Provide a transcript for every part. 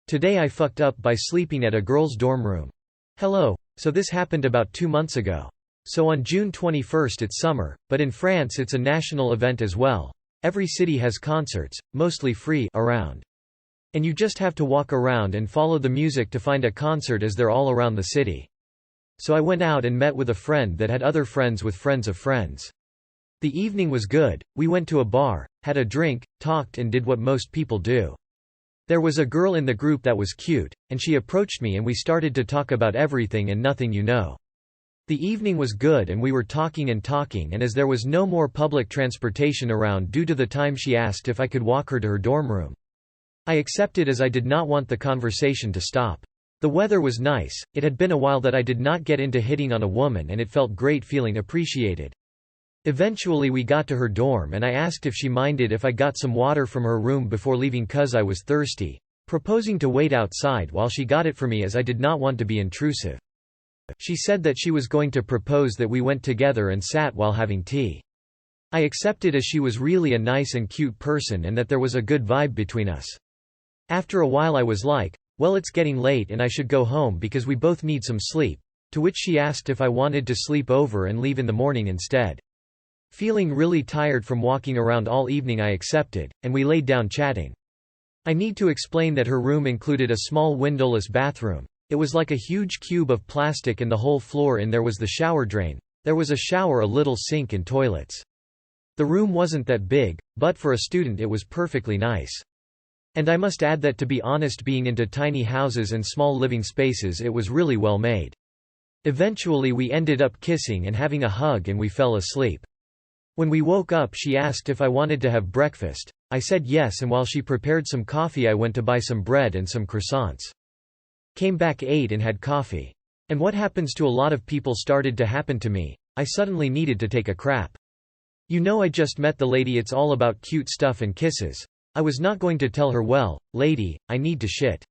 Today I fucked up by sleeping at a girl's dorm room. Hello. So this happened about 2 months ago. So on June 21st it's summer, but in France it's a national event as well. Every city has concerts, mostly free, around. And you just have to walk around and follow the music to find a concert as they're all around the city. So I went out and met with a friend that had other friends with friends of friends. The evening was good, we went to a bar, had a drink, talked and did what most people do. There was a girl in the group that was cute, and she approached me and we started to talk about everything and nothing you know. The evening was good and we were talking and as there was no more public transportation around due to the time she asked if I could walk her to her dorm room. I accepted as I did not want the conversation to stop. The weather was nice, it had been a while that I did not get into hitting on a woman and it felt great feeling appreciated. Eventually we got to her dorm and I asked if she minded if I got some water from her room before leaving cause I was thirsty, proposing to wait outside while she got it for me as I did not want to be intrusive. She said that she was going to propose that we went together and sat while having tea. I accepted as she was really a nice and cute person and that there was a good vibe between us. After a while I was like, well, it's getting late and I should go home because we both need some sleep, to which she asked if I wanted to sleep over and leave in the morning instead. Feeling really tired from walking around all evening I accepted, and we laid down chatting. I need to explain that her room included a small windowless bathroom. It was like a huge cube of plastic and the whole floor in there was the shower drain. There was a shower, a little sink and toilets. The room wasn't that big, but for a student it was perfectly nice. And I must add that to be honest, being into tiny houses and small living spaces, it was really well made. Eventually we ended up kissing and having a hug and we fell asleep. When we woke up she asked if I wanted to have breakfast. I said yes, and while she prepared some coffee I went to buy some bread and some croissants. Came back, ate and had coffee. And what happens to a lot of people started to happen to me. I suddenly needed to take a crap. You know, I just met the lady, it's all about cute stuff and kisses. I was not going to tell her, well, lady, I need to shit.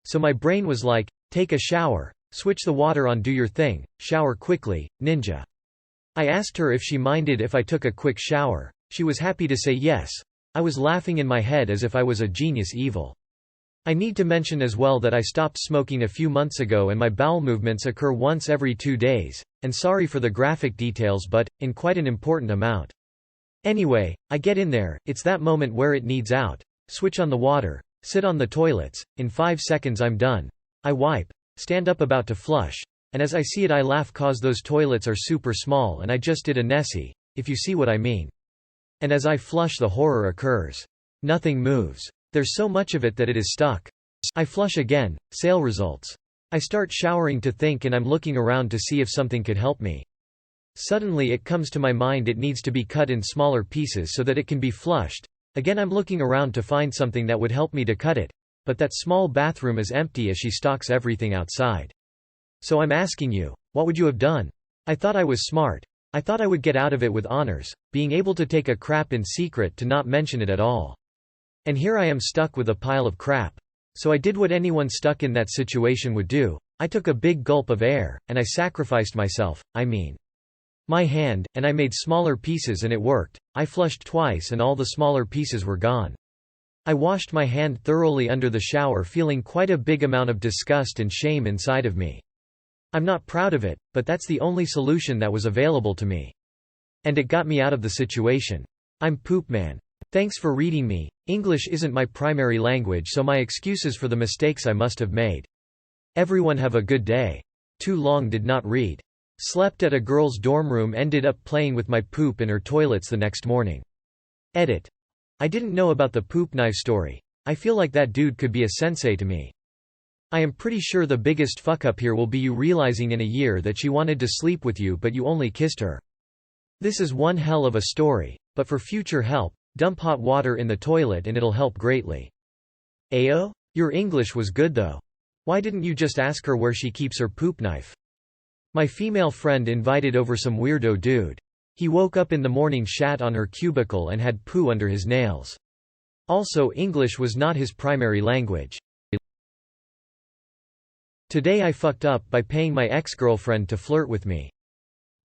So my brain was like, take a shower, switch the water on, do your thing, shower quickly, ninja. I asked her if she minded if I took a quick shower. She was happy to say yes. I was laughing in my head as if I was a genius evil. I need to mention as well that I stopped smoking a few months ago and my bowel movements occur once every 2 days, and sorry for the graphic details but, in quite an important amount. Anyway, I get in there, it's that moment where it needs out, switch on the water, sit on the toilets, in 5 seconds I'm done. I wipe, stand up about to flush, and as I see it I laugh cause those toilets are super small and I just did a Nessie, if you see what I mean. And as I flush the horror occurs. Nothing moves. There's so much of it that it is stuck. I flush again, sale results. I start showering to think and I'm looking around to see if something could help me. Suddenly it comes to my mind it needs to be cut in smaller pieces so that it can be flushed. Again I'm looking around to find something that would help me to cut it, but that small bathroom is empty as she stocks everything outside. So I'm asking you, what would you have done? I thought I was smart. I thought I would get out of it with honors, being able to take a crap in secret to not mention it at all. And here I am stuck with a pile of crap. So I did what anyone stuck in that situation would do. I took a big gulp of air, and I sacrificed myself, my hand, and I made smaller pieces and it worked. I flushed twice and all the smaller pieces were gone. I washed my hand thoroughly under the shower, feeling quite a big amount of disgust and shame inside of me. I'm not proud of it, but that's the only solution that was available to me. And it got me out of the situation. I'm Poop Man. Thanks for reading me. English isn't my primary language, so my excuses for the mistakes I must have made. Everyone have a good day. Too long, did not read. Slept at a girl's dorm room, ended up playing with my poop in her toilets the next morning. Edit. I didn't know about the poop knife story. I feel like that dude could be a sensei to me. I am pretty sure the biggest fuck up here will be you realizing in a year that she wanted to sleep with you but you only kissed her. This is one hell of a story, but for future help, dump hot water in the toilet and it'll help greatly. Ayo? Your English was good though. Why didn't you just ask her where she keeps her poop knife? My female friend invited over some weirdo dude. He woke up in the morning, shat on her cubicle and had poo under his nails. Also, English was not his primary language. Today I fucked up by paying my ex-girlfriend to flirt with me.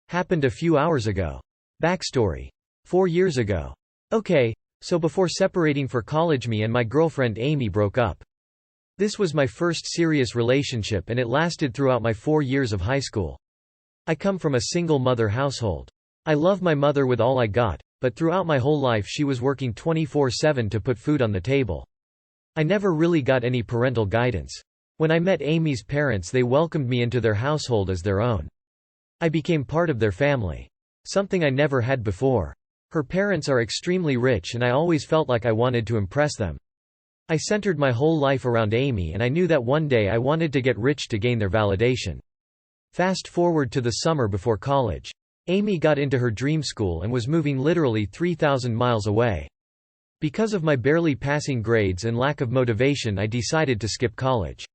Happened a few hours ago. Backstory. 4 years ago. Okay, so before separating for college, me and my girlfriend Amy broke up. This was my first serious relationship and it lasted throughout my 4 years of high school. I come from a single mother household. I love my mother with all I got, but throughout my whole life she was working 24/7 to put food on the table. I never really got any parental guidance. When I met Amy's parents, they welcomed me into their household as their own. I became part of their family. Something I never had before. Her parents are extremely rich and I always felt like I wanted to impress them. I centered my whole life around Amy and I knew that one day I wanted to get rich to gain their validation. Fast forward to the summer before college. Amy got into her dream school and was moving literally 3,000 miles away. Because of my barely passing grades and lack of motivation, I decided to skip college.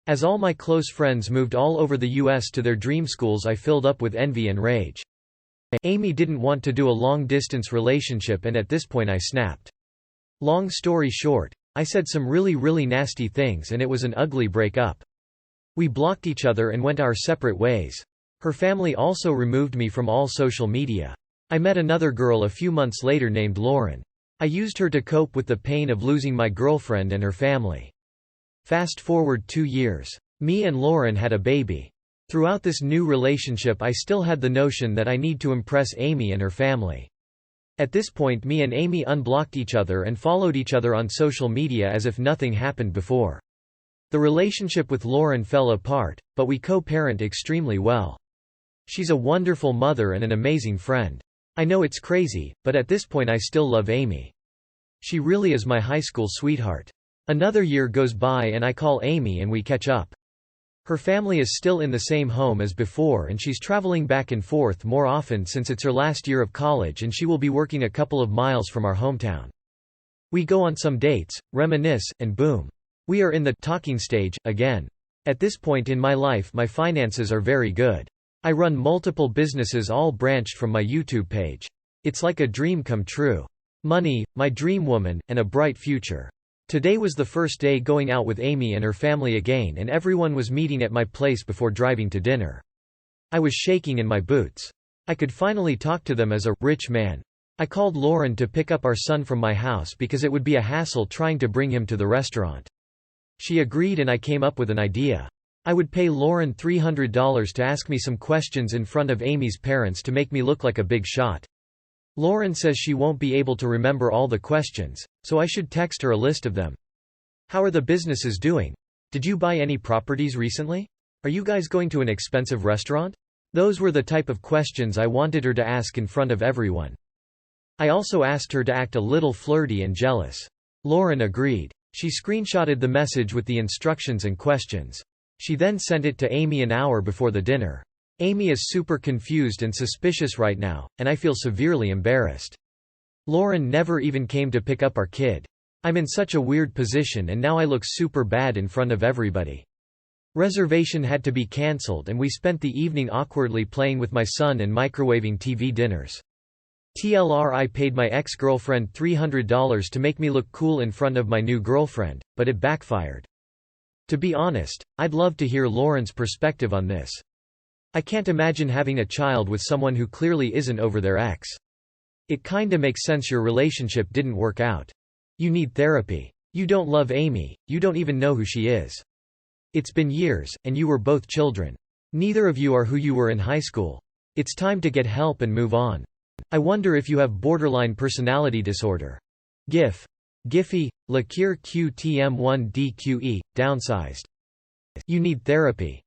As all my close friends moved all over the US to their dream schools, I filled up with envy and rage. Amy didn't want to do a long-distance relationship and at this point I snapped. Long story short, I said some really nasty things and it was an ugly breakup. We blocked each other and went our separate ways. Her family also removed me from all social media. I met another girl a few months later named Lauren. I used her to cope with the pain of losing my girlfriend and her family. Fast forward 2 years. Me and Lauren had a baby. Throughout this new relationship I still had the notion that I need to impress Amy and her family. At this point me and Amy unblocked each other and followed each other on social media as if nothing happened before. The relationship with Lauren fell apart, but we co-parent extremely well. She's a wonderful mother and an amazing friend. I know it's crazy, but at this point I still love Amy. She really is my high school sweetheart. Another year goes by and I call Amy and we catch up. Her family is still in the same home as before and she's traveling back and forth more often since it's her last year of college and she will be working a couple of miles from our hometown. We go on some dates, reminisce, and boom. We are in the talking stage again. At this point in my life my finances are very good. I run multiple businesses all branched from my YouTube page. It's like a dream come true. Money, my dream woman, and a bright future. Today was the first day going out with Amy and her family again and everyone was meeting at my place before driving to dinner. I was shaking in my boots. I could finally talk to them as a rich man. I called Lauren to pick up our son from my house because it would be a hassle trying to bring him to the restaurant. She agreed and I came up with an idea. I would pay Lauren $300 to ask me some questions in front of Amy's parents to make me look like a big shot. Lauren says she won't be able to remember all the questions, so I should text her a list of them. How are the businesses doing? Did you buy any properties recently? Are you guys going to an expensive restaurant? Those were the type of questions I wanted her to ask in front of everyone. I also asked her to act a little flirty and jealous. Lauren agreed. She screenshotted the message with the instructions and questions. She then sent it to Amy an hour before the dinner. Amy is super confused and suspicious right now, and I feel severely embarrassed. Lauren never even came to pick up our kid. I'm in such a weird position and now I look super bad in front of everybody. Reservation had to be cancelled and we spent the evening awkwardly playing with my son and microwaving TV dinners. TLR, I paid my ex-girlfriend $300 to make me look cool in front of my new girlfriend, but it backfired. To be honest, I'd love to hear Lauren's perspective on this. I can't imagine having a child with someone who clearly isn't over their ex. It kinda makes sense your relationship didn't work out. You need therapy. You don't love Amy, you don't even know who she is. It's been years, and you were both children. Neither of you are who you were in high school. It's time to get help and move on. I wonder if you have borderline personality disorder. GIF. Giphy, Le Cure QTM1DQE, downsized. You need therapy.